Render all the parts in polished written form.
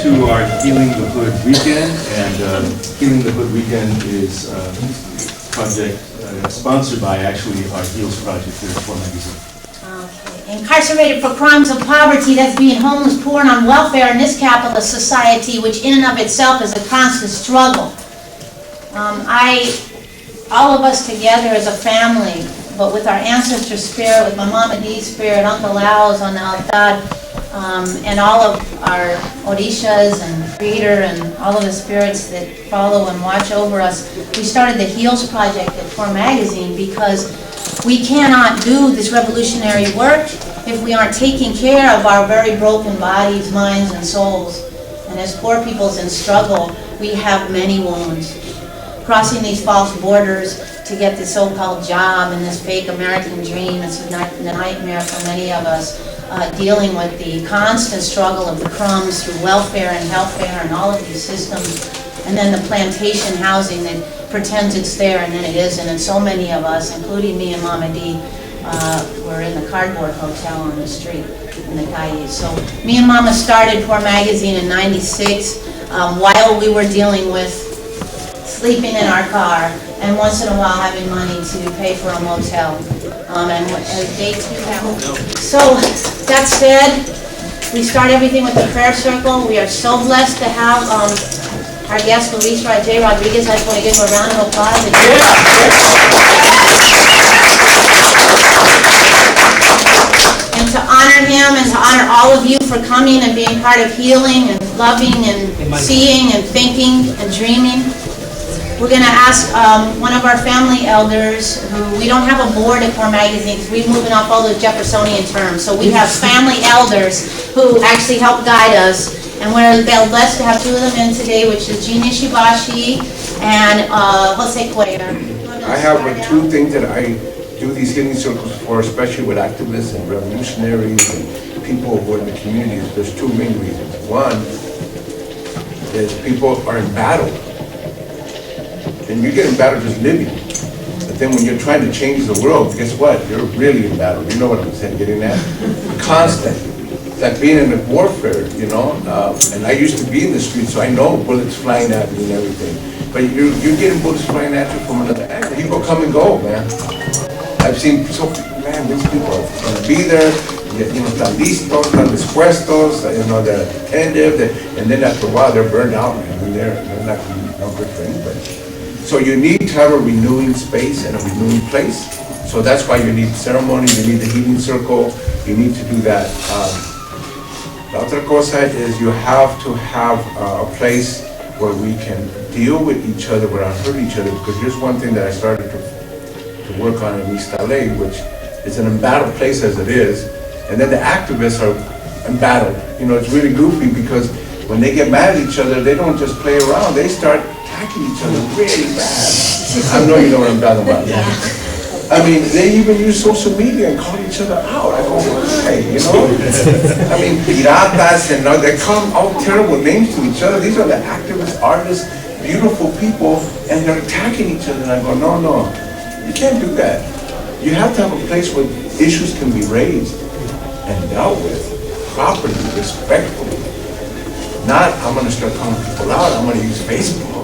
to our Healing the Hood weekend, and Healing the Hood weekend is a project sponsored by actually our HEALS project here at Fort Magazine. Okay. Incarcerated for crimes of poverty, that's being homeless, poor, and on welfare in this capitalist society, which in and of itself is a constant struggle. All of us together as a family, but with our ancestor spirit, with my Mama D's spirit, Uncle Al's on the altar, and all of our Orishas and Creator and all of the spirits that follow and watch over us, we started the HEALS Project at Fort Magazine because we cannot do this revolutionary work if we aren't taking care of our very broken bodies, minds, and souls. And as poor peoples in struggle, we have many wounds. Crossing these false borders to get this so-called job and this fake American dream, it's a nightmare for many of us. Dealing with the constant struggle of the crumbs through welfare and healthcare and all of these systems, and then the plantation housing that pretends it's there and then it isn't. And so many of us, including me and Mama D, were in the cardboard hotel on the street in the Cayes. So me and Mama started Fort Magazine in '96 while we were dealing with sleeping in our car, and once in a while having money to pay for a motel. So, that said, we start everything with the prayer circle. We are so blessed to have our guest, Luis J. Rodriguez. I just want to give him a round of applause. And to honor him and to honor all of you for coming and being part of healing and loving and seeing and thinking and dreaming. We're going to ask one of our family elders, who we don't have a board at Fort Magazine because we're moving off all those Jeffersonian terms. So we have family elders who actually help guide us. And we're blessed to have two of them in today, which is Jean Ishibashi and Jose Cuellar. I have two things that I do these healing circles for, especially with activists and revolutionaries and people who are in the communities. There's two main reasons. One is people are in battle. And you get in battle just living. But then when you're trying to change the world, guess what? You're really in battle. You know what I'm saying, getting at? Constantly. It's like being in a warfare, you know? And I used to be in the street, so I know bullets flying at me and everything. But you're getting bullets flying at you from another angle. People come and go, man. I've seen man, these people are going to be there. You know, están listos, están dispuestos, you know, they're attentive, and then after a while they're burned out, man, and they're not good for anybody. So you need to have a renewing space and a renewing place. So that's why you need ceremony, you need the healing circle, you need to do that. La otra cosa is you have to have a place where we can deal with each other without hurting each other. Because here's one thing that I started to work on in East LA, which is an embattled place as it is. And then the activists are embattled. You know, it's really goofy because when they get mad at each other, they don't just play around, they start attacking each other really bad. I know you know what I'm talking about. Yeah. I mean, they even use social media and call each other out. I go, why, you know? I mean, piratas, and they call all terrible names to each other. These are the activists, artists, beautiful people, and they're attacking each other. And I go, no, you can't do that. You have to have a place where issues can be raised and dealt with properly, respectfully. Not, I'm going to start calling people out, I'm going to use Facebook.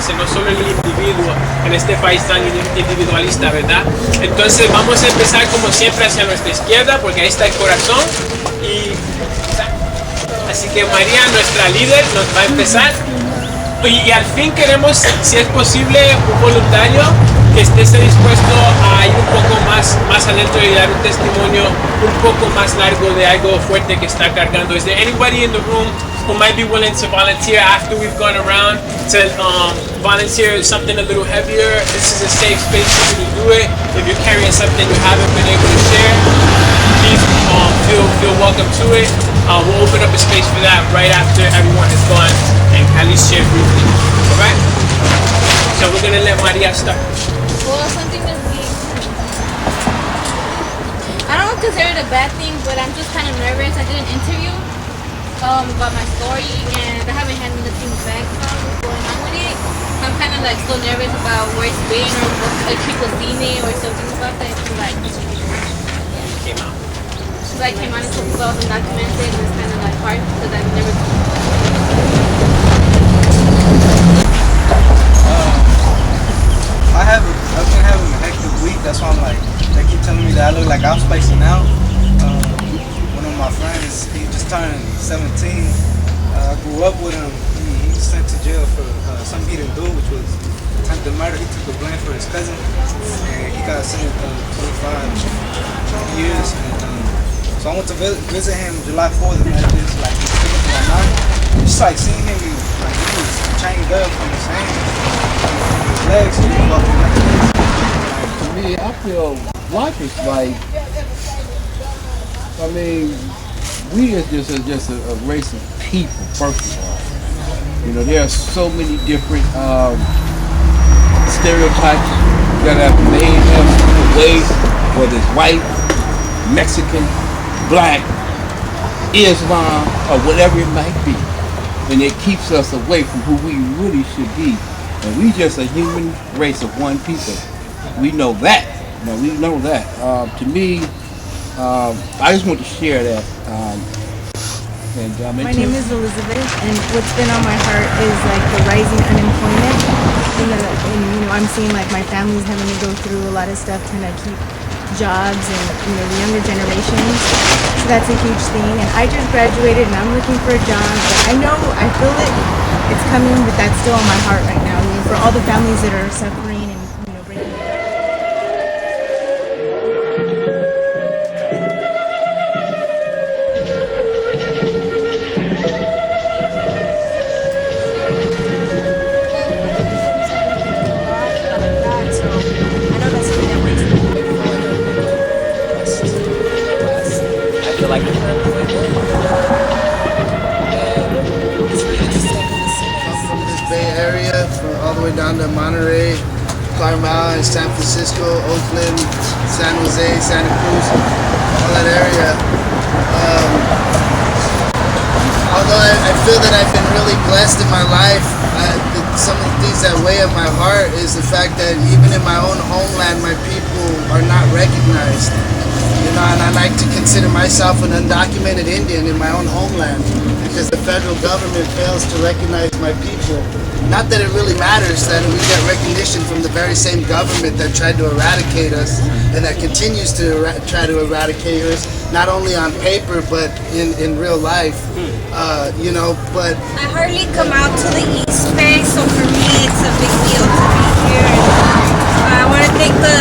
No solo el individuo en este país tan individualista, ¿verdad? Entonces vamos a empezar como siempre hacia nuestra izquierda, porque ahí está el corazón. Así que María, nuestra líder, nos va a empezar. Y al fin queremos, si es posible, un voluntario que esté dispuesto a ir un poco más adentro y dar un testimonio un poco más largo de algo fuerte que está cargando. Is there anybody in the room who might be willing to volunteer after we've gone around to volunteer something a little heavier? This is a safe space for you to do it. If you're carrying something you haven't been able to share, welcome to it. We'll open up a space for that right after everyone is gone and at least share briefly. All right? So we're gonna let Maria start. Well, something that I don't consider it a bad thing, but I'm just kind of nervous. I did an interview about my story, and I haven't had nothing back about what's going on with it. I'm kind of like still nervous about where it's been or if people seen it or something about that. Cause like Came out. since I came out and told people I was undocumented, it's kind of like hard because I've never. I've been having a hectic week. That's why I'm like, they keep telling me that I look like I'm spacing out. One of my friends, he just turned 17. I grew up with him. He was sent to jail for something he didn't do, which was attempted murder. He took the blame for his cousin, and he got sentenced to 25 years. And, so I went to visit him July 4th, and that just like he took it to my mind. Just like seeing him, like he was chained up on his hands, his legs, he was walking like this. To me, I feel life is like, I mean, we are just a race of people, first of all. You know, there are so many different stereotypes that have made us away, whether it's white, Mexican, black, Islam, or whatever it might be. And it keeps us away from who we really should be. And we just a human race of one people. We know that. Now, we know that. To me, I just want to share that. My name is Elizabeth, and what's been on my heart is like the rising unemployment. And I'm seeing like my family's having to go through a lot of stuff trying to keep jobs and the younger generations. So that's a huge thing. And I just graduated and I'm looking for a job. But I feel it's coming, but that's still on my heart right now. For all the families that are suffering and breaking. I feel like I'm from this Bay Area, all the way down to Monterey, Carmel, San Francisco, Oakland, San Jose, Santa Cruz, all that area. Although I feel that I've been really blessed in my life, some of the things that weigh on my heart is the fact that even in my own homeland, my people are not recognized. And I like to consider myself an undocumented Indian in my own homeland because the federal government fails to recognize my people. Not that it really matters that we get recognition from the very same government that tried to eradicate us and that continues to try to eradicate us, not only on paper but in real life. But I hardly come out to the East Bay, so for me it's a big deal to be here. I want to thank the